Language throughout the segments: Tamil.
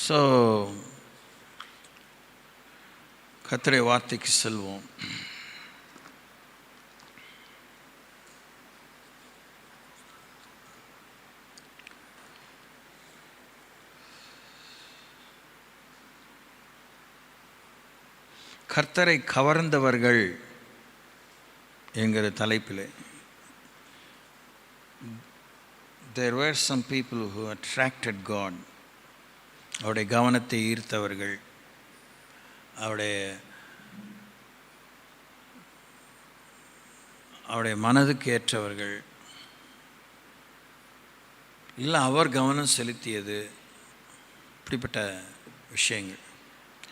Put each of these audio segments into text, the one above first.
ஸோ கர்த்தருடைய வார்த்தைக்கு செல்வோம். கர்த்தரை கவர்ந்தவர்கள் என்கிற தலைப்பில் there were some people who attracted God. அவருடைய கவனத்தை ஈர்த்தவர்கள், அவருடைய மனதுக்கு ஏற்றவர்கள், இல்லை அவர் கவனம் செலுத்தியது, இப்படிப்பட்ட விஷயங்கள்.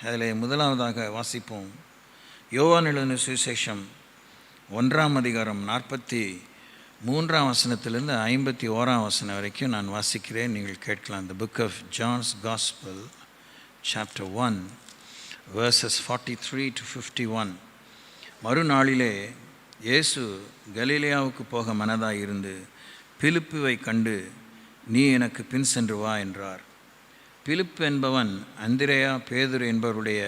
அதில் முதலாவதாக வாசிப்போம். யோவான் எழுதின சுவிசேஷம் 1ஆம் அதிகாரம் 43ஆம் வசனத்திலிருந்து 51ஆம் வசனம் வரைக்கும் நான் வாசிக்கிறேன், நீங்கள் கேட்கலாம். The book of John's Gospel, chapter 1, verses 43 to 51. மறுநாளிலே இயேசு கலிலேயாவுக்கு போக மனதாய் இருந்து பிலிப்புவை கண்டு, நீ எனக்கு பின் சென்று வா என்றார். பிலிப்பு என்பவன் அந்திரேயா பேதுரு என்பவருடைய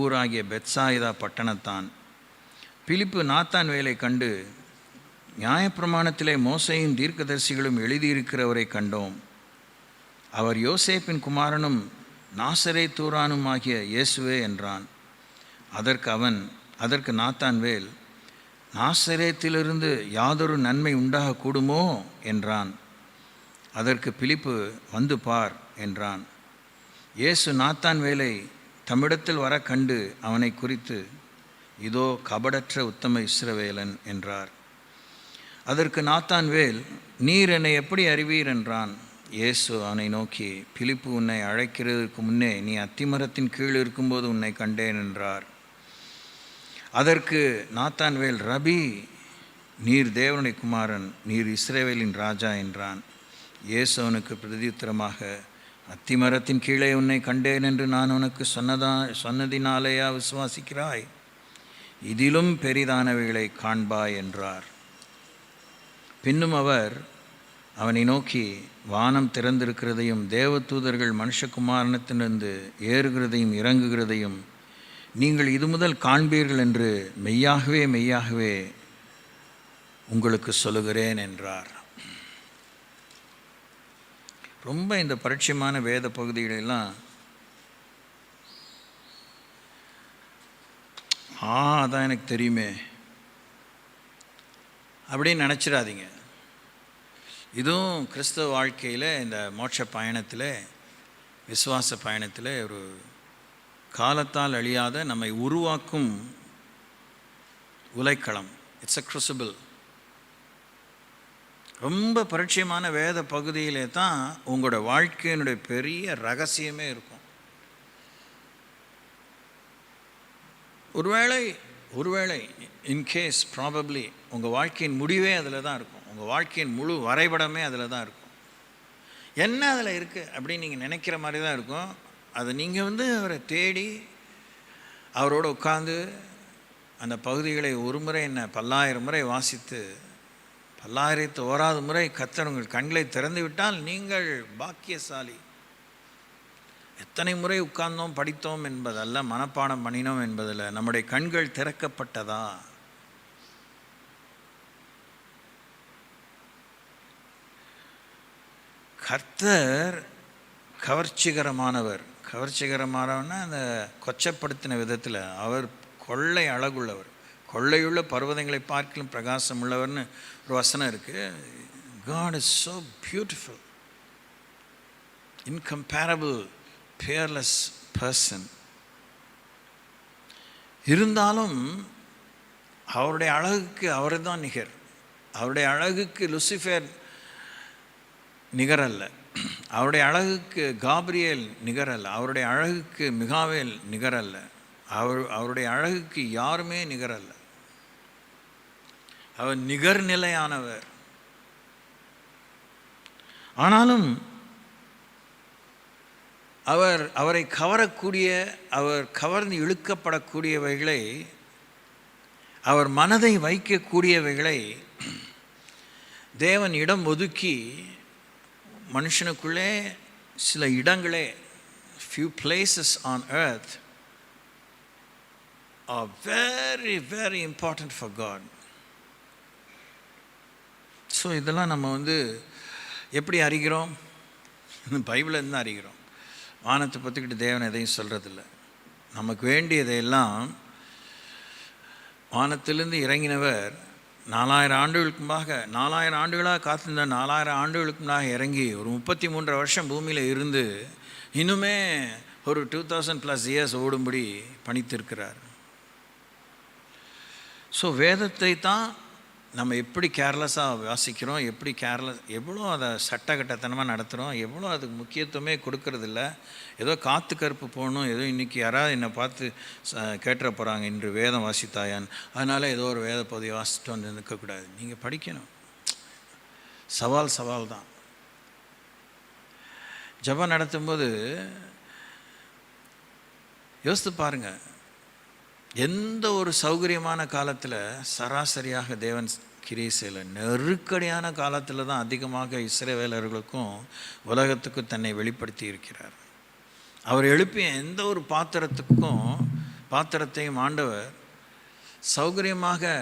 ஊராகிய பெத்சாயிதா பட்டணத்தான். பிலிப்பு நாத்தான்வேலை கண்டு, நியாயப்பிரமாணத்திலே மோசேயும் தீர்க்கதரிசிகளும் எழுதியிருக்கிறவரை கண்டோம், அவர் யோசேப்பின் குமாரனும் நாசரேத்தூரானும் ஆகிய இயேசுவே என்றான். அதற்கு நாத்தான்வேல், நாசரேத்திலிருந்து யாதொரு நன்மை உண்டாகக்கூடுமோ என்றான். அதற்கு பிலிப்பு, வந்து பார் என்றான். இயேசு நாத்தான்வேலை தம்மிடத்தில் வர கண்டு அவனை குறித்து, இதோ கபடற்ற உத்தம இஸ்ரவேலன் என்றார். அதற்கு நாத்தான்வேல், நீர் என்னை எப்படி அறிவீர் என்றான். இயேசு அவனை நோக்கி, பிலிப்பு உன்னை அழைக்கிறதுக்கு முன்னே நீ அத்திமரத்தின் கீழ் இருக்கும்போது உன்னை கண்டேன் என்றார். அதற்கு நாத்தான்வேல், ரபி, நீர் தேவனுடைய குமாரன், நீர் இஸ்ரவேலின் ராஜா என்றான். இயேசு அவனுக்கு பிரதியுத்தரமாக, அத்திமரத்தின் கீழே உன்னை கண்டேன் என்று நான் உனக்கு சொன்னதினாலேயா விசுவாசிக்கிறாய்? இதிலும் பெரிதானவைகளை காண்பாய் என்றார். பின்னும் அவர் அவனை நோக்கி, வானம் திறந்திருக்கிறதையும் தேவதூதர்கள் மனுஷகுமாரனத்திலிருந்து ஏறுகிறதையும் இறங்குகிறதையும் நீங்கள் இது முதல் காண்பீர்கள் என்று மெய்யாகவே மெய்யாகவே உங்களுக்கு சொல்லுகிறேன் என்றார். ரொம்ப இந்த பரிட்சயமான வேத பகுதிகளெல்லாம் அதான் எனக்கு தெரியுமே அப்படின்னு நினச்சிடாதீங்க. இதுவும் கிறிஸ்தவ வாழ்க்கையில், இந்த மோட்ச பயணத்தில், விசுவாச பயணத்தில் ஒரு காலத்தால் அழியாத நம்மை உருவாக்கும் உலைக்களம். It's a crucible. ரொம்ப பரிட்சயமான வேத பகுதியிலே தான் உங்களோட வாழ்க்கையினுடைய பெரிய ரகசியமே இருக்கும். ஒருவேளை இன்கேஸ் ப்ராபப்ளி உங்கள் வாழ்க்கையின் முடிவே அதில் தான் இருக்கும். உங்கள் வாழ்க்கையின் முழு வரைபடமே அதில் தான் இருக்கும். என்ன அதில் இருக்குது அப்படின்னு நீங்கள் நினைக்கிற மாதிரி தான் இருக்கும். அதை நீங்கள் அவரை தேடி அவரோடு உட்கார்ந்து அந்த பகுதிகளை ஒரு முறை என்ன 1000 முறை வாசித்து 1001வது முறை கர்த்தர் உங்கள் கண்களை திறந்து விட்டால் நீங்கள் பாக்கியசாலி. எத்தனை முறை உட்கார்ந்தோம், படித்தோம் என்பதல்ல, மனப்பாடம் பண்ணினோம் என்பதில் நம்முடைய கண்கள் திறக்கப்பட்டதா? கர்த்தர் கவர்ச்சிகரமானவர்னா அந்த கொச்சப்படுத்தின விதத்தில் அவர் கொள்ளை அழகுள்ளவர், கொள்ளையுள்ள பர்வதங்களை பார்க்கலும் பிரகாசம் உள்ளவர்னு ஒரு வசனம் இருக்குது. God is so beautiful, incomparable, peerless person. இருந்தாலும் அவருடைய அழகுக்கு அவர் தான் நிகர். அவருடைய அழகுக்கு லூசிஃபர் நிகரல்ல, அவருடைய அழகுக்கு காப்ரியேல் நிகரல்ல, அவருடைய அழகுக்கு மிகாவேல் நிகரல்ல, அவருடைய அழகுக்கு யாருமே நிகரல்ல. அவர் நிகர்நிலையானவர். ஆனாலும் அவரை கவரக்கூடிய, அவர் கவர்ந்து இழுக்கப்படக்கூடியவைகளை, அவர் மனதை வைக்கக்கூடியவைகளை தேவன் இடம் ஒதுக்கி மனுஷனுக்குள்ளே சில இடங்களே few places on earth are very, very important for God. So இதெல்லாம் நம்ம எப்படி அறிகிறோம்? பைபிளில் தான் அறிகிறோம். வானத்தை பற்றிக்கிட்டு தேவன் எதையும் சொல்கிறதில்ல. நமக்கு வேண்டியதையெல்லாம் வானத்திலிருந்து இறங்கினவர் 4000 ஆண்டுகளுக்கு முன்பாக 4000 ஆண்டுகளாக காத்திருந்த 4000 ஆண்டுகளுக்கு முன்பாக இறங்கி ஒரு 33 வருஷம் பூமியில் இருந்து இன்னுமே ஒரு 2000+ இயர்ஸ் ஓடும்படி பணித்திருக்கிறார். ஸோ வேதத்தை தான் நம்ம எப்படி கேர்லெஸ்ஸாக வாசிக்கிறோம், எப்படி எவ்வளோ அதை சட்டகட்டத்தனமாக நடத்துகிறோம், எவ்வளோ அதுக்கு முக்கியத்துவமே கொடுக்கறதில்ல. ஏதோ காற்று கருப்பு போகணும், ஏதோ இன்றைக்கி யாராவது என்னை பார்த்து கேட்டுற போகிறாங்க இன்று வேதம் வாசித்தாயான்னு, அதனால் ஏதோ ஒரு வேத பகுதியை வாசிட்டு வந்து நிற்கக்கூடாது. நீங்கள் படிக்கணும். சவால் தான். ஜெபம் நடத்தும்போது யோசித்து பாருங்கள், எந்த ஒரு சௌகரியமான காலத்தில் சராசரியாக தேவன் கிரியை செய்யலை. நெருக்கடியான காலத்தில் தான் அதிகமாக இஸ்ரவேலர்களுக்கும் உலகத்துக்கும் தன்னை வெளிப்படுத்தி இருக்கிறார். அவர் எழுப்பிய எந்த ஒரு பாத்திரத்தையும் ஆண்டவர் சௌகரியமாக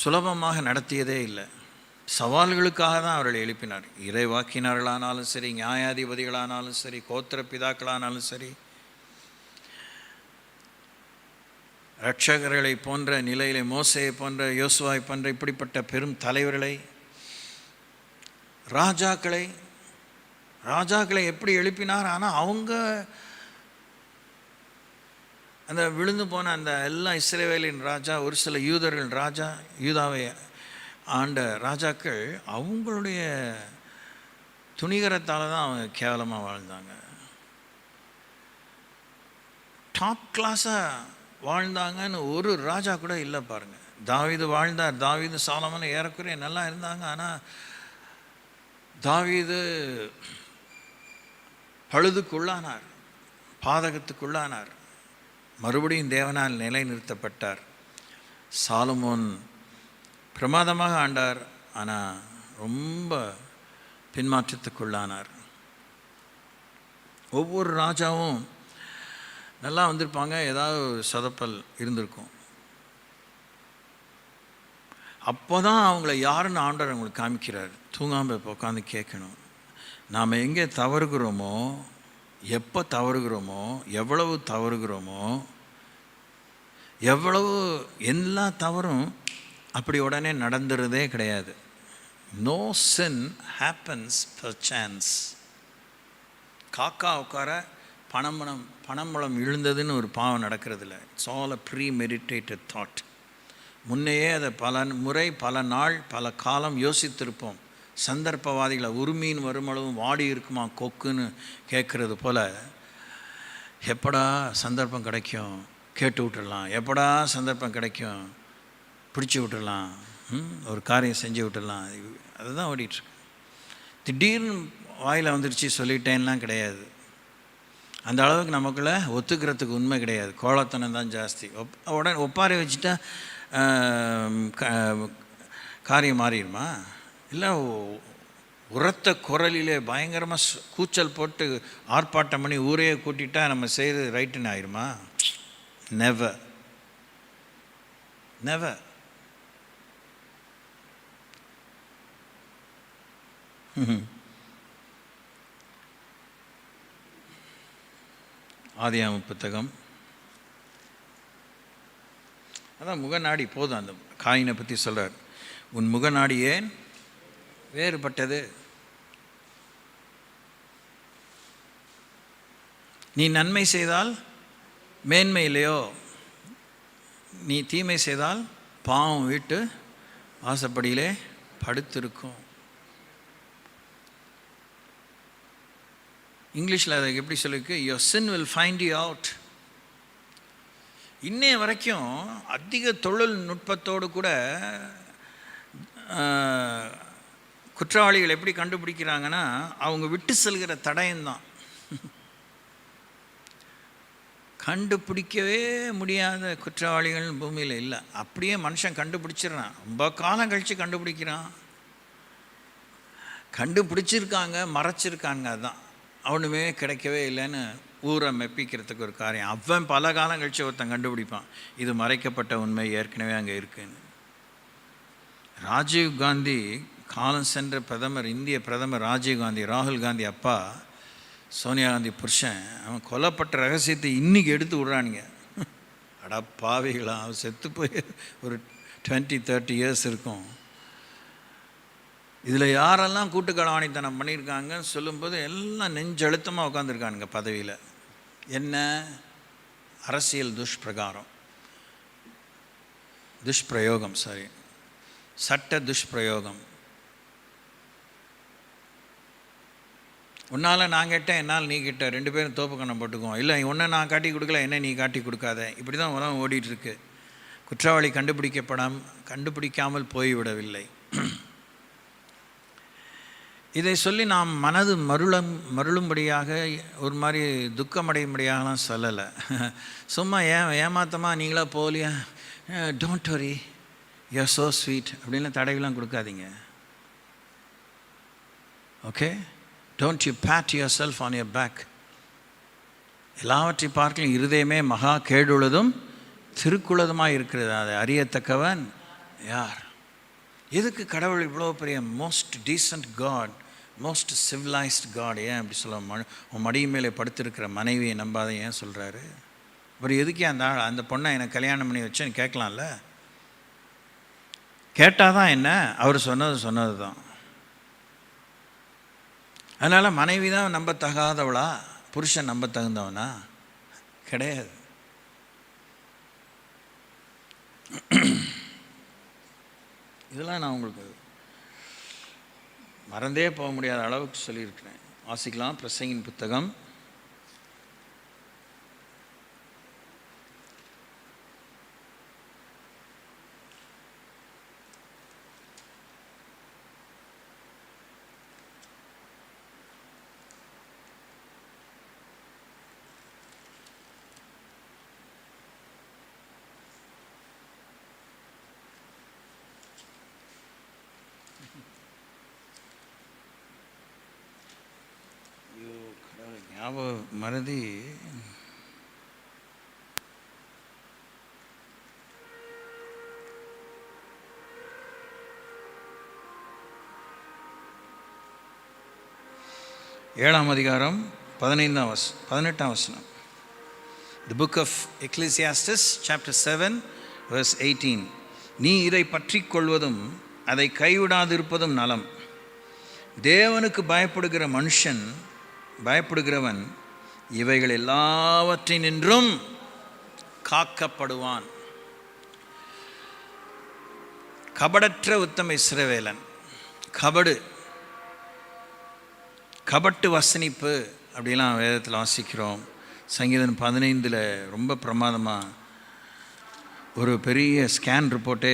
சுலபமாக நடத்தியதே இல்லை. சவால்களுக்காக தான் அவர்கள் எழுப்பினார். இறைவாக்கினர்களானாலும் சரி, நியாயாதிபதிகளானாலும் சரி, கோத்திர பிதாக்களானாலும் சரி, ரட்சகர்களை போன்ற நிலையிலே மோசேயை போன்ற, யோசுவாவை போன்ற இப்படிப்பட்ட பெரும் தலைவர்களை, ராஜாக்களை எப்படி எழுப்பினார். ஆனால் அவங்க அந்த விழுந்து போன அந்த எல்லா இஸ்ரவேலின் ராஜா, ஒரு சில யூதர்கள் ராஜா, யூதாவை ஆண்ட ராஜாக்கள் அவங்களுடைய துணிகரத்தால் தான் அவங்க கேவலமாக வாழ்ந்தாங்க. டாப் கிளாஸாக வாழ்ந்தாங்கன்னு ஒரு ராஜா கூட இல்லை பாருங்கள். தாவீது வாழ்ந்தார். தாவீது சாலமோன் ஏறக்குறைய நல்லா இருந்தாங்க. ஆனால் தாவீது பழுதுக்குள்ளானார், பாதகத்துக்குள்ளானார், மறுபடியும் தேவனால் நிலைநிறுத்தப்பட்டார். சாலமோன் பிரமாதமாக ஆண்டார், ஆனால் ரொம்ப பின்மாற்றத்துக்குள்ளானார். ஒவ்வொரு ராஜாவும் நல்லா வந்திருப்பாங்க, ஏதாவது சொதப்பல் இருந்திருக்கும். அப்போ தான் அவங்கள யாருன்னு ஆண்டவர் அவங்களுக்கு காமிக்கிறார். தூங்காமல் இப்போ உட்காந்து கேட்கணும். நாம் எங்கே தவறுகிறோமோ, எப்போ தவறுகிறோமோ, எவ்வளவு தவறுகிறோமோ, எல்லா தவறும் அப்படி உடனே நடந்துறதே கிடையாது. No sin happens perchance. காக்கா உட்கார பனம்பழம் விழுந்ததுன்னு ஒரு பாவம் நடக்கிறதில்ல. It's all a premeditated thought. முன்னையே அதை பல முறை, பல நாள், பல காலம் யோசித்திருப்போம். சந்தர்ப்பவாதிகளை உரிமையின் வருமளவும் வாடி இருக்குமா கொக்குன்னு கேட்குறது போல், எப்படா சந்தர்ப்பம் கிடைக்கும் கேட்டு விட்டுடலாம், எப்படா சந்தர்ப்பம் கிடைக்கும் பிடிச்சி விட்டுடலாம், ஒரு காரியம் செஞ்சு விட்டுடலாம், அதுதான் ஓடிட்டுருக்கு. திடீர்னு வாயில் வந்துடுச்சு சொல்லிட்டேன்லாம் கிடையாது. அந்த அளவுக்கு நமக்குள்ளே ஒத்துக்கிறதுக்கு உண்மை கிடையாது. கோலத்தனம் தான் ஜாஸ்தி. உடனே ஒப்பாரி வச்சுட்டா காரியம் மாறிடுமா? இல்லை உரத்த குரலிலே பயங்கரமாக கூச்சல் போட்டு ஆர்ப்பாட்டம் பண்ணி ஊரையே கூட்டிட்டா நம்ம செய்கிறது ரைட்டுன்னு ஆயிடுமா? Never never. ஆதியாகம புத்தகம், அதான் முகநாடி போதும். அந்த காயினை பற்றி சொல்கிறார். உன் முகநாடி ஏன் வேறுபட்டது? நீ நன்மை செய்தால் மேன்மை இல்லையோ, நீ தீமை செய்தால் பாவம் வீட்டு வாசப்படியிலே படுத்திருக்கும். இங்கிலீஷில் அதை எப்படி சொல்லிருக்கு? your sin will find you out. இன்னைய வரைக்கும் அதிக தொழில்நுட்பத்தோடு கூட குற்றவாளிகள் எப்படி கண்டுபிடிக்கிறாங்கன்னா, அவங்க விட்டு செல்கிற தடயம்தான். கண்டுபிடிக்கவே முடியாத குற்றவாளிகள் பூமியில் இல்லை. அப்படியே மனுஷன் கண்டுபிடிச்சிடறான். ரொம்ப காலம் கழித்து கண்டுபிடிக்கிறான். கண்டுபிடிச்சிருக்காங்க, மறைச்சிருக்காங்க, அதுதான் அவனுமே கிடைக்கவே இல்லைன்னு ஊரை மெப்பிக்கிறதுக்கு ஒரு காரியம். அவன் பல காலம் கழிச்சு ஒருத்தன் கண்டுபிடிப்பான், இது மறைக்கப்பட்ட உண்மை ஏற்கனவே அங்கே இருக்குன்னு. ராஜீவ் காந்தி, காலம் சென்ற பிரதமர், இந்திய பிரதமர் ராஜீவ் காந்தி, ராகுல் காந்தி அப்பா, சோனியா காந்தி புருஷன், அவன் கொல்லப்பட்ட ரகசியத்தை இன்றைக்கி எடுத்து விட்றானுங்க. அடா பாவிகளா, அவன் செத்து போய் ஒரு 20-30 இயர்ஸ் இருக்கும். இதில் யாரெல்லாம் கூட்டுக்களவாணித்தனம் பண்ணியிருக்காங்கன்னு சொல்லும்போது எல்லாம் நெஞ்சழுத்தமாக உட்காந்துருக்கானுங்க பதவியில். என்ன? அரசியல் துஷ்பிரயோகம், சட்ட துஷ்பிரயோகம். உன்னால் நான் கேட்டேன், என்னால் நீ கேட்ட, 2 பேரும் தோப்பு கண்ணம் போட்டுக்குவோம். இல்லை, ஒன்றை நான் காட்டி கொடுக்கல, என்ன நீ காட்டி கொடுக்காத. இப்படி தான் உலகம் ஓடிட்டுருக்கு. குற்றவாளி கண்டுபிடிக்காமல் போய்விடவில்லை. இதை சொல்லி நாம் மனது மருளும்படியாக, ஒரு மாதிரி துக்கமடையும்படியாகலாம் சொல்லலை. சும்மா ஏமாத்தமாக நீங்களாக போகலையா, don't worry, you are so sweet அப்படின்லாம் தடவிலாம் கொடுக்காதீங்க. Okay, don't you pat yourself on your back. எல்லாவற்றை பார்க்கலாம் இருதயமே மகா கேடுள்ளதும் திருக்குள்ளதுமாக இருக்கிறது, அதை அறியத்தக்கவன் யார்? எதுக்கு கடவுள் இவ்வளோ பெரிய most decent god, most civilised god ஏன் அப்படி சொல்ல? உன் மடியின் மேலே படுத்திருக்கிற மனைவியை நம்பாத ஏன் சொல்கிறாரு? அப்புறம் எதுக்கே அந்த பொண்ணை எனக்கு கல்யாணம் பண்ணி வச்சேன்னு கேட்கலாம்ல. கேட்டால் தான் என்ன, அவர் சொன்னது தான். அதனால் மனைவி தான் நம்பத்தகாதவளா, புருஷன் நம்ப தகுந்தவனா? கிடையாது. இதெல்லாம் நான் உங்களுக்கு மறந்தே போக முடியாத அளவுக்கு சொல்லியிருக்கிறேன். வாசிக்கலாம், பிரசங்கின் புத்தகம் 7ஆம் அதிகாரம் 18ஆம் வசனம். The book of Ecclesiastes chapter 7 verse 18. நீ இதை பற்றி கொள்வதும் அதை கைவிடாதிருப்பதும் நலம். தேவனுக்கு பயப்படுகிறவன் இவைகள் எல்லாவற்றினின்றும் காக்கப்படுவான். கபடற்ற உத்தம இஸ்ரவேலன். கபட்டு வசனிப்பு அப்படிலாம் வேதத்தில் வாசிக்கிறோம். சங்கீதம் 15 ரொம்ப பிரமாதமாக ஒரு பெரிய ஸ்கேன் ரிப்போர்ட்டே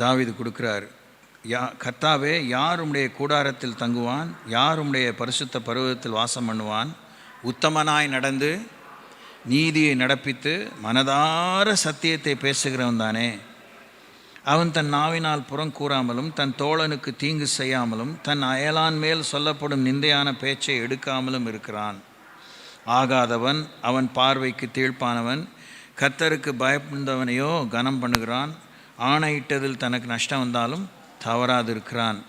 தாவீது கொடுக்குறார். கர்த்தாவே, யார் உம்முடைய கூடாரத்தில் தங்குவான்? யார் உம்முடைய பரிசுத்த பர்வதத்தில் வாசம் பண்ணுவான்? உத்தமனாய் நடந்து நீதியை நடப்பித்து மனதார சத்தியத்தை பேசுகிறவன் தானே. அவன் தன் நாவினால் புறங்கூறாமலும் தன் தோழனுக்கு தீங்கு செய்யாமலும் தன் அயலான் மேல் சொல்லப்படும் நிந்தையான பேச்சை எடுக்காமலும் இருக்கிறான். ஆகாதவன் அவன் பார்வைக்கு தீழ்ப்பானவன். கர்த்தருக்கு பயப்படுந்தவனையோ கனம் பண்ணுகிறான். ஆணையிட்டதில் தனக்கு நஷ்டம் வந்தாலும் தவறாதிருக்கிறான்.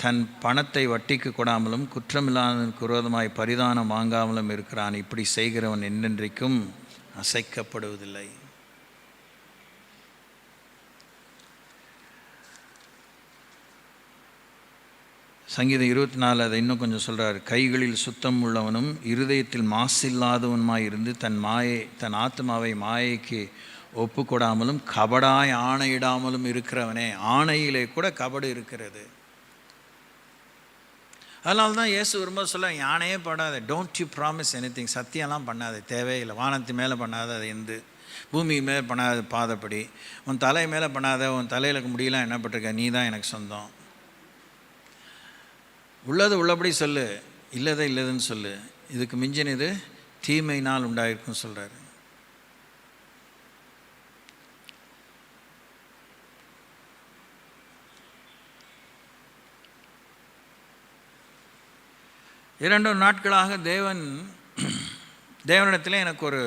தன் பணத்தை வட்டிக்கு கொடாமலும் குற்றமில்லாதவனுக்கு விரோதமாய் பரிதானம் வாங்காமலும் இருக்கிறான். இப்படி செய்கிறவன் என்றென்றைக்கும் அசைக்கப்படுவதில்லை. சங்கீதம் 24 அதை இன்னும் கொஞ்சம் சொல்கிறார். கைகளில் சுத்தம் உள்ளவனும் இருதயத்தில் மாசில்லாதவனுமாய் இருந்து தன் ஆத்மாவை மாயைக்கு ஒப்பு கொடாமலும் கபடாய் ஆணையிடாமலும் இருக்கிறவனே. ஆணையிலே கூட கபடு இருக்கிறது. அதனால தான் இயேசு வரும்போது சொல்ல, யானையே படாத, டோன்ட் யூ ப்ராமிஸ் எனிதிங். சத்தியம்லாம் பண்ணாது, தேவையில்லை. வானத்து மேலே பண்ணாத, அது எந்த பூமி மேலே பண்ணாத பாதப்படி. உன் தலை மேலே பண்ணாத, உன் தலையில் முடியலாம் என்ன பட்டிருக்க, நீ தான் எனக்கு சொந்தம். உள்ளது உள்ளபடி சொல்லு, இல்லதுன்னு சொல்லு. இதுக்கு மிஞ்சினது தீமையினால் உண்டாயிருக்குன்னு சொல்கிறாரு. இரண்டு நாட்களாக தேவன் தேவனிடத்தில் எனக்கு ஒரு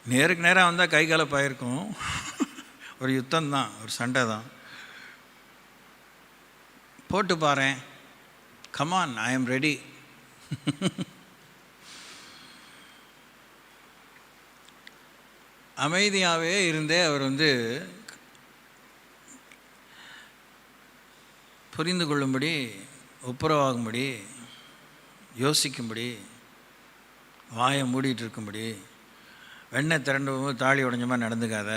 நேருக்கு நேராக வந்தால் கை கலப்பாயிருக்கும். ஒரு யுத்தம்தான், ஒரு சண்டை தான். போட்டு பாரேன், கமான், ஐ எம் ரெடி. அமைதியாகவே இருந்தே அவர் புரிந்து கொள்ளும்படி, ஒப்புரவாகும்படி, யோசிக்கும்படி, வாயை மூடிட்டு இருக்கும்படி, வெண்ணெய் திரண்டு போகும்போது தாலி உடைஞ்ச மாதிரி நடந்துக்காத,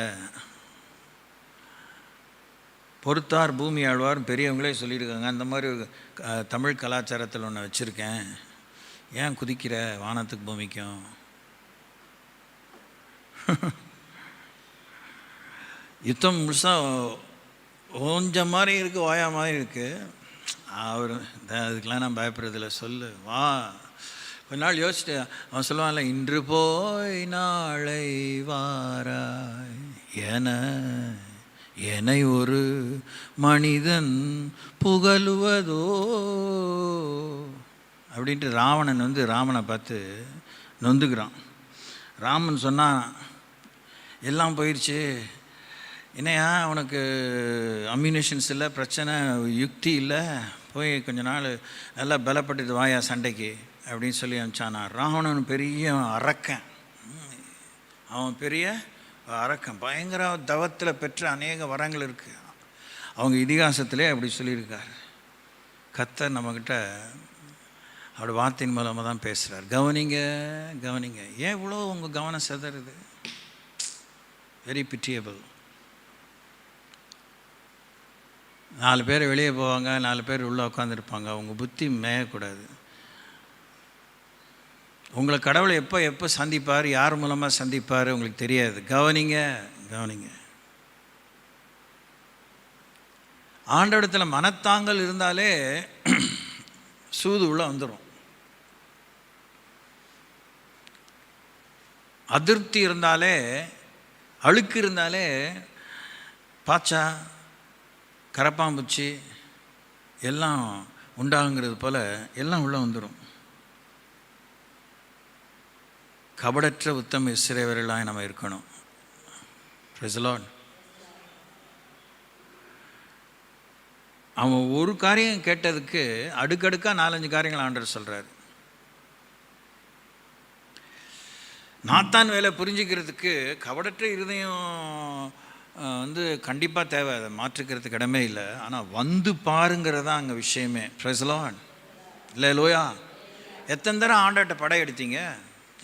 பொறுத்தார் பூமி ஆழ்வார் பெரியவங்களே சொல்லியிருக்காங்க. அந்த மாதிரி தமிழ் கலாச்சாரத்தில் ஒன்று வச்சுருக்கேன், ஏன் குதிக்கிற வானத்துக்கு பூமிக்கும்? யுத்தம் முழுசாக ஓஞ்ச மாதிரி இருக்குது, ஓயா மாதிரி இருக்குது. அவர் அதுக்கெலாம் நான் பயப்படுறதில்ல, சொல்லு வா. கொஞ்ச நாள் யோசிச்சுட்டு அவன் சொல்லுவான்ல, இன்று போய் நாளை வாராய் என்னை ஒரு மனிதன் புகழுவதோ அப்படின்ட்டு ராவணன் ராமனை பார்த்து நொந்துக்கிறான். ராமன் சொன்னான், எல்லாம் போயிடுச்சு, என்னையா உனக்கு அம்யூனிஷன்ஸ் இல்லை, பிரச்சனை, யுக்தி இல்லை, போய் கொஞ்ச நாள் நல்லா பலப்பட்டுட்டு வாயா சண்டைக்கு அப்படின்னு சொல்லி அனுப்பிச்சானா. ராவணன் பெரிய அரக்கன், அவன் பெரிய அரக்கன், பயங்கர தவத்தில் பெற்ற அநேக வரங்கள் இருக்குது. அவங்க இதிகாசத்திலே அப்படி சொல்லியிருக்கார். கர்த்தர் நம்மக்கிட்ட அவரோட வார்த்தையின் மூலமாக தான் பேசுகிறார். கவனிங்க கவனிங்க. ஏன் இவ்வளோ உங்கள் கவனம் சிதறுது? Very pitiable. 4 பேர் வெளியே போவாங்க, 4 பேர் உள்ளே உட்காந்துருப்பாங்க. உங்கள் புத்தி மேயக்கூடாது. உங்களை கடவுளை எப்போ சந்திப்பார், யார் மூலமாக சந்திப்பார் உங்களுக்கு தெரியாது. கவனிங்க கவனிங்க. ஆண்டவரிடத்தில் மனத்தாங்கல் இருந்தாலே சூது உள்ள வந்துடும். அதிருப்தி இருந்தாலே, அழுக்கு இருந்தாலே, பாச்சா கரப்பாம்பூச்சி எல்லாம் உண்டாகுங்கிறது போல் எல்லாம் உள்ளே வந்துடும். கபடற்ற உத்தம இஸ்ரவேலராய் நம்ம இருக்கணும். Praise the Lord. அவன் ஒரு காரியம் கேட்டதுக்கு அடுக்கடுக்காக 4-5 காரியங்கள் ஆண்டவர் சொல்கிறார். நாத்தான் வேலை புரிஞ்சிக்கிறதுக்கு கபடற்ற இருதயம் கண்டிப்பாக தேவை, அதை மாற்றுக்கிறதுக்கு இடமே இல்லை. ஆனால் பாருங்கிறதா அங்கே விஷயமே. Praise the Lord. இல்லை லோயா, எத்தனை தடவை ஆண்டவர்கிட்ட படையெடுத்தீங்க?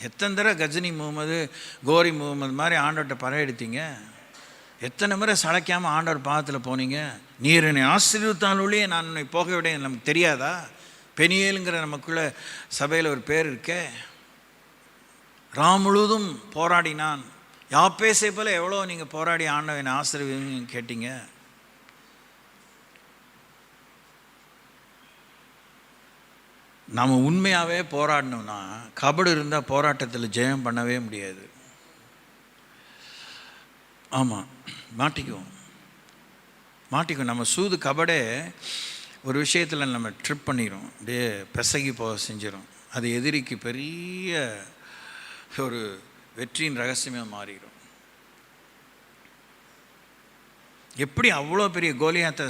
எத்தனை தடவை கஜினி முகமது, கோரி முகமது மாதிரி ஆண்டவர்கிட்ட படையெடுத்தீங்க? எத்தனை முறை சளைக்காமல் ஆண்டவர் பாதத்தில் போனீங்க? நீர் என்னை ஆசீர்வதித்தாலொழியே நான் உன்னை போக விட நமக்கு தெரியாதா? பெனியேலுங்கிற நமக்குள்ள சபையில் ஒரு பேர் இருக்கே. ராம் முழுவதும் போராடினான். யாப்பேசை போல எவ்வளோ நீங்கள் போராடி ஆண்டவன் ஆசீர்வதிங்கன்னு கேட்டீங்க. நாம் உண்மையாகவே போராடணும்னா, கபடு இருந்தால் போராட்டத்தில் ஜெயம் பண்ணவே முடியாது. ஆமாம், மாட்டிக்குவோம். நம்ம சூது கபடே ஒரு விஷயத்தில் நம்ம ட்ரிப் பண்ணிடும், அப்படியே பிசகி போக செஞ்சிடும். அது எதிரிக்கு பெரிய ஒரு வெற்றியின் ரகசியமாக மாறிடும். எப்படி அவ்வளோ பெரிய கோலியாத்தை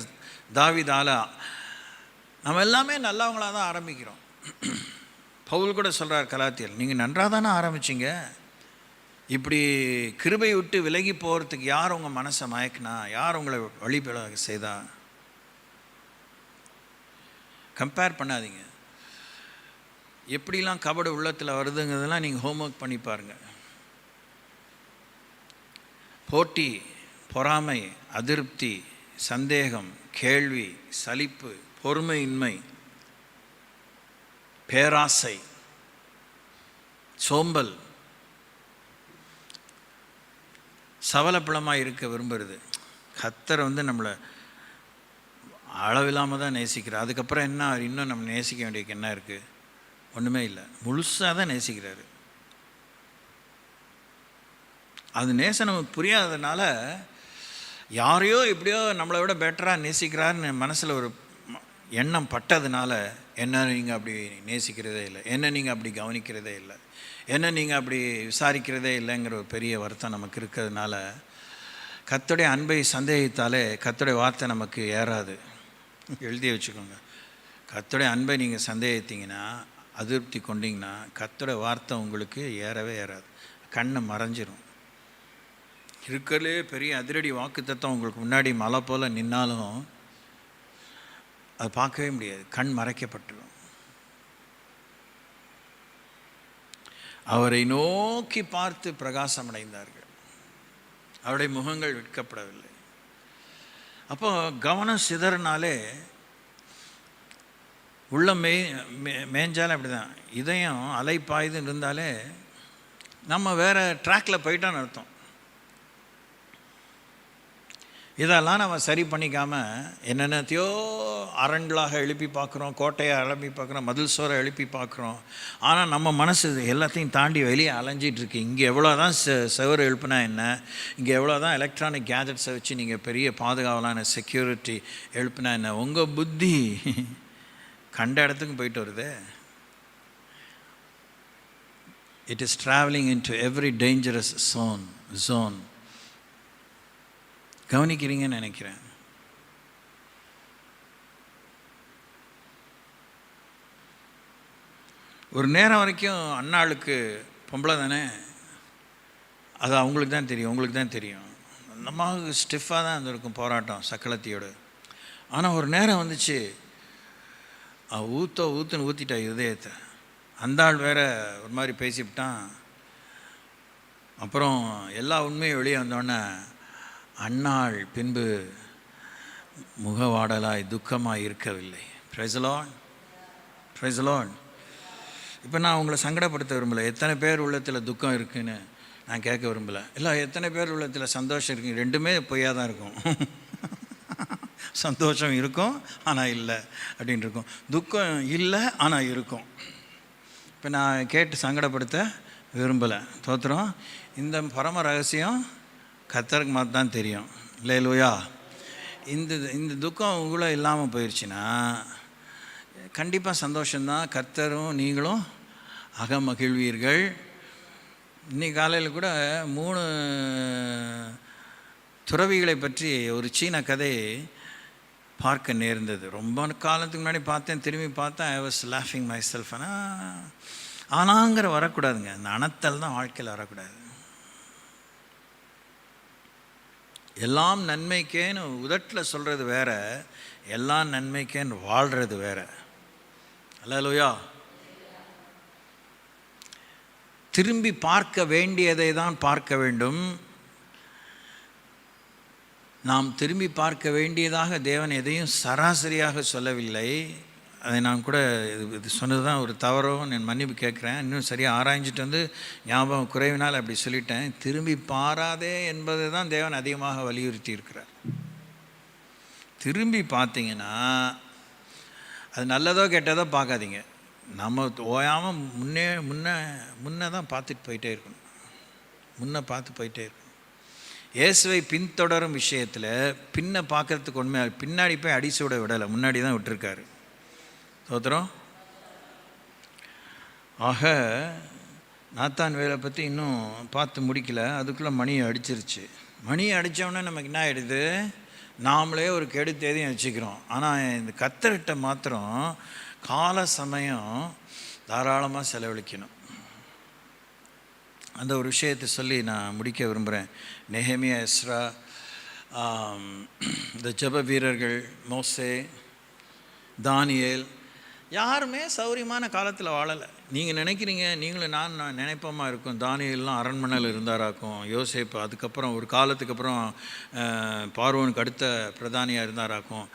தாவீதால, நம்ம எல்லாமே நல்லவங்களாக தான் ஆரம்பிக்கிறோம். பவுல் கூட சொல்கிறார் கலாத்தியர், நீங்கள் நன்றாக தானே ஆரம்பிச்சிங்க, இப்படி கிருபை விட்டு விலகி போகிறதுக்கு யார் உங்கள் மனசை மயக்கினா, யார் உங்களை வழிபட செய்தா? கம்பேர் பண்ணாதீங்க. எப்படிலாம் கபடு உள்ளத்தில் வருதுங்கிறதெல்லாம் நீங்கள் ஹோம்ஒர்க் பண்ணி பாருங்கள். போட்டி, பொறாமை, அதிருப்தி, சந்தேகம், கேள்வி, சலிப்பு, பொறுமையின்மை, பேராசை, சோம்பல், சவலப்பழமாக இருக்க விரும்புகிறது. கர்த்தர் நம்மளை அளவில்லாமல் தான் நேசிக்கிறார். அதுக்கப்புறம் என்ன, இன்னும் நம்ம நேசிக்க வேண்டியதுக்கு என்ன இருக்குது? ஒன்றுமே இல்லை. முழுசாக தான் நேசிக்கிறாரு. அது நேசம் நமக்கு புரியாததுனால யாரையோ எப்படியோ நம்மளை விட பெட்டராக நேசிக்கிறாருன்னு மனசில் ஒரு எண்ணம் பட்டதுனால என்ன நீங்கள் அப்படி நேசிக்கிறதே இல்லை, என்ன நீங்கள் அப்படி கவனிக்கிறதே இல்லை, என்ன நீங்கள் அப்படி விசாரிக்கிறதே இல்லைங்கிற ஒரு பெரிய வருத்தம் நமக்கு இருக்கிறதுனால கர்த்தருடைய அன்பை சந்தேகித்தாலே கர்த்தருடைய வார்த்தை நமக்கு ஏறாது. எழுதி வச்சுக்கோங்க. கர்த்தருடைய அன்பை நீங்கள் சந்தேகித்தீங்கன்னா, அதிருப்தி கொண்டீங்கன்னா, கர்த்தருடைய வார்த்தை உங்களுக்கு ஏறவே ஏறாது. கண்ணை மறைஞ்சிரும். இருக்கிறதுலே பெரிய அதிரடி வாக்குத்தத்தம் உங்களுக்கு முன்னாடி மலை போல் நின்னாலும் அது பார்க்கவே முடியாது. கண் மறைக்கப்பட்டுரும். அவரை நோக்கி பார்த்து பிரகாசம் அடைந்தார்கள். அவருடைய முகங்கள் வெட்கப்படவில்லை. அப்போ கவனம் சிதறினாலே உள்ள மேய்ஞ்சாலே அப்படி தான். இதயம் அலை பாயுதுன்னு இருந்தாலே நம்ம வேறு ட்ராக்கில் போயிட்டோன்னு அர்த்தம். இதெல்லாம் நம்ம சரி பண்ணிக்காமல் என்னென்னத்தையோ அரண்களாக எழுப்பி பார்க்குறோம், கோட்டையை எழுப்பி பார்க்குறோம், மதில் சோரை எழுப்பி பார்க்குறோம். ஆனால் நம்ம மனசு எல்லாத்தையும் தாண்டி வெளியே அலைஞ்சிட்ருக்கு. இங்கே எவ்வளோ தான் செவரு எழுப்புனா என்ன, இங்கே எவ்வளோ தான் எலக்ட்ரானிக் கேஜெட்ஸை வச்சு நீங்கள் பெரிய பாதுகாவலான செக்யூரிட்டி எழுப்புனா என்ன, உங்கள் புத்தி கண்ட இடத்துக்கும் போயிட்டு வருது. It is travelling in to every dangerous zone. கவனிக்கிறீங்கன்னு நினைக்கிறேன். ஒரு நேரம் வரைக்கும் அண்ணாளுக்கு பொம்பளை தானே, அது அவங்களுக்கு தான் தெரியும், உங்களுக்கு தான் தெரியும். நம்ம ஸ்டிஃபாக தான் இருந்திருக்கும் போராட்டம் சக்களத்தியோடு. ஆனால் ஒரு நேரம் வந்துச்சு, ஊற்றுன்னு ஊற்றிட்டா இதயத்தை. அந்த ஆள் வேற ஒரு மாதிரி பேசிவிட்டான். அப்புறம் எல்லா உண்மையும் வெளியே வந்தோடனே அன்னாள் பின்பு முகவாடலாய் துக்கமாக இருக்கவில்லை. Praise the Lord, praise the Lord. இப்போ நான் உங்களை சங்கடப்படுத்த விரும்பலை. எத்தனை பேர் உள்ளத்தில் துக்கம் இருக்குதுன்னு நான் கேட்க விரும்பலை. இல்லை, எத்தனை பேர் உள்ளத்தில் சந்தோஷம் இருக்குங்க? ரெண்டுமே பொய்யாக தான் இருக்கும். சந்தோஷம் இருக்கும் ஆனால் இல்லை அப்படின்னு இருக்கும். துக்கம் இல்லை ஆனால் இருக்கும். இப்போ நான் கேட்டு சங்கடப்படுத்த விரும்பலை. தோத்திரம். இந்த பரம ரகசியம் கர்த்தருக்கு மாத்திரம் தான் தெரியும். அல்லேலூயா. இந்த துக்கம் உங்களை இல்லாமல் போயிடுச்சுன்னா கண்டிப்பாக சந்தோஷம்தான். கர்த்தரும் நீங்களும் அகமகிழ்வீர்கள். இன்னைக்கு காலையில் கூட 3 துறவிகளை பற்றி ஒரு சீன கதை பார்க்க நேர்ந்தது. ரொம்ப காலத்துக்கு முன்னாடி பார்த்தேன், திரும்பி பார்த்தேன். ஐ வாஸ் லாஃபிங் மை செல்ஃப். ஆனாங்கிற வரக்கூடாதுங்க. அந்த அனத்தல் தான் வாழ்க்கையில் வரக்கூடாது. எல்லாம் நன்மைக்கேன்னு உதட்டில் சொல்கிறது வேற, எல்லாம் நன்மைக்கேன்னு வாழ்கிறது வேற. அல்லேலூயா. திரும்பி பார்க்க வேண்டியதை தான் பார்க்க வேண்டும். நாம் திரும்பி பார்க்க வேண்டியதாக தேவன் எதையும் சராசரியாக சொல்லவில்லை. அதை நான் கூட இது சொன்னது தான் ஒரு தவறோ நான் மன்னிப்பு கேட்குறேன். இன்னும் சரியாக ஆராய்ஞ்சிட்டு வந்து ஞாபகம் குறைவினால் அப்படி சொல்லிட்டேன். திரும்பி பாராதே என்பது தான் தேவன் அதிகமாக வலியுறுத்தி இருக்கிறார். திரும்பி பார்த்தீங்கன்னா அது நல்லதோ கெட்டதோ பார்க்காதீங்க. நம்ம ஓயாமல் முன்னே தான் பார்த்துட்டு போயிட்டே இருக்கணும். முன்னே பார்த்து போயிட்டே இருக்கணும். இயேசுவை பின்தொடரும் விஷயத்தில் பின்ன பார்க்கறதுக்கு உண்மையாக பின்னாடி போய் அடிசூட விடலை, முன்னாடி தான் விட்டுருக்காரு. சோத்திரம். ஆக நாத்தான் வேலை பற்றி இன்னும் பார்த்து முடிக்கல. அதுக்குள்ளே மணியை அடிச்சிருச்சு. மணியை அடித்தோடனே நமக்கு என்ன ஆகிடுது, நாமளே ஒரு கெடு தேதியும் வச்சுக்கிறோம். ஆனால் இந்த கர்த்தர்கிட்ட மாத்திரம் கால சமயம் தாராளமாக செலவழிக்கணும். அந்த ஒரு விஷயத்தை சொல்லி நான் முடிக்க விரும்புகிறேன். நெஹெமியா, எஸ்ரா, இந்த ஜெப வீரர்கள், மோசே, தானியேல் யாருமே சௌரியமான காலத்தில் வாழலை. நீங்கள் நினைக்கிறீங்க, நீங்களும் நான் நினைப்போமா இருக்கும். தானியேல்லாம் அரண்மனையில் இருந்தாராக்கும். யோசேப்பு அதுக்கப்புறம் ஒரு காலத்துக்கு அப்புறம் பார்வோனுக்கு அடுத்த பிரதானியாக இருந்தாராக்கும்.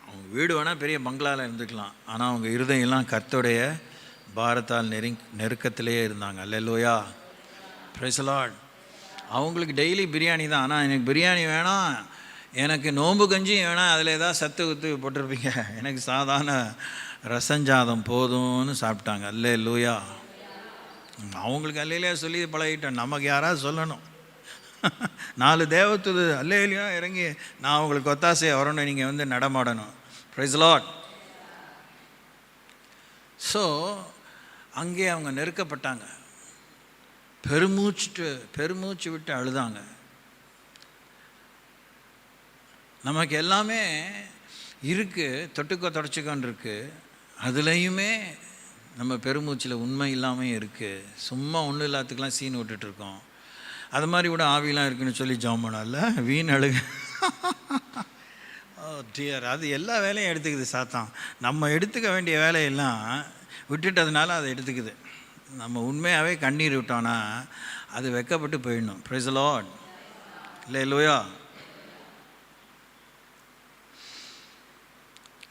அவங்க வீடு வேணால் பெரிய பங்களாவில் இருந்துக்கலாம், ஆனால் அவங்க இருதயெல்லாம் கர்த்தருடைய பாரத்தால் நெருக்கத்திலேயே இருந்தாங்க. அல்லேலூயா, பிரைஸ் தி லார்ட். அவங்களுக்கு டெய்லி பிரியாணி தான். ஆனால் எனக்கு பிரியாணி வேணாம், எனக்கு நோம்பு கஞ்சியும் வேணாம், அதில் ஏதாவது சத்து குத்து போட்டிருப்பீங்க, எனக்கு சாதாரண ரசஞ்சாதம் போதும்னு சாப்பிட்டாங்க. அல்லேலூயா. அவங்களுக்கு அல்லையிலே சொல்லி பழகிட்டோம். நமக்கு யாராவது சொல்லணும். 4 தேவதூது அல்லேலூயா இறங்கி நான் உங்களுக்கு ஒத்தாசையாக வரணும், நீங்கள் வந்து நடமாடணும். Price Lord. ஸோ அங்கே அவங்க நெருக்கப்பட்டாங்க, பெருமூச்சு விட்டு அழுதாங்க. நமக்கு எல்லாமே இருக்குது, தொட்டுக்கோ தொடச்சிக்கோன்னு இருக்குது, அதுலேயுமே நம்ம பெருமூச்சில் உண்மை இல்லாமல் இருக்குது. சும்மா ஒன்றும் இல்லாத்துக்கெலாம் சீன் விட்டுட்ருக்கோம். அது மாதிரி கூட ஆவிலாம் இருக்குன்னு சொல்லி ஜாம் பண்ணல, வீண் அழுகு. ஓ டியர், அது எல்லா வேலையும் எடுத்துக்குது சாத்தான். நம்ம எடுத்துக்க வேண்டிய வேலையெல்லாம் விட்டுட்டதுனால அதை எடுத்துக்குது. நம்ம உண்மையாகவே கண்ணீர் விட்டோன்னா அது வெக்கப்பட்டு போயிடணும். Praise the Lord. அல்லேலூயா.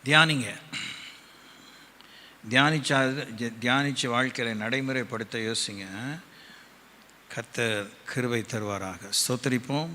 தியானிங்க, தியானித்து வாழ்க்கையில் நடைமுறைப்படுத்த யோசிங்க. கர்த்தர் கிருபை தருவாராக. ஸ்தோத்திரிப்போம்.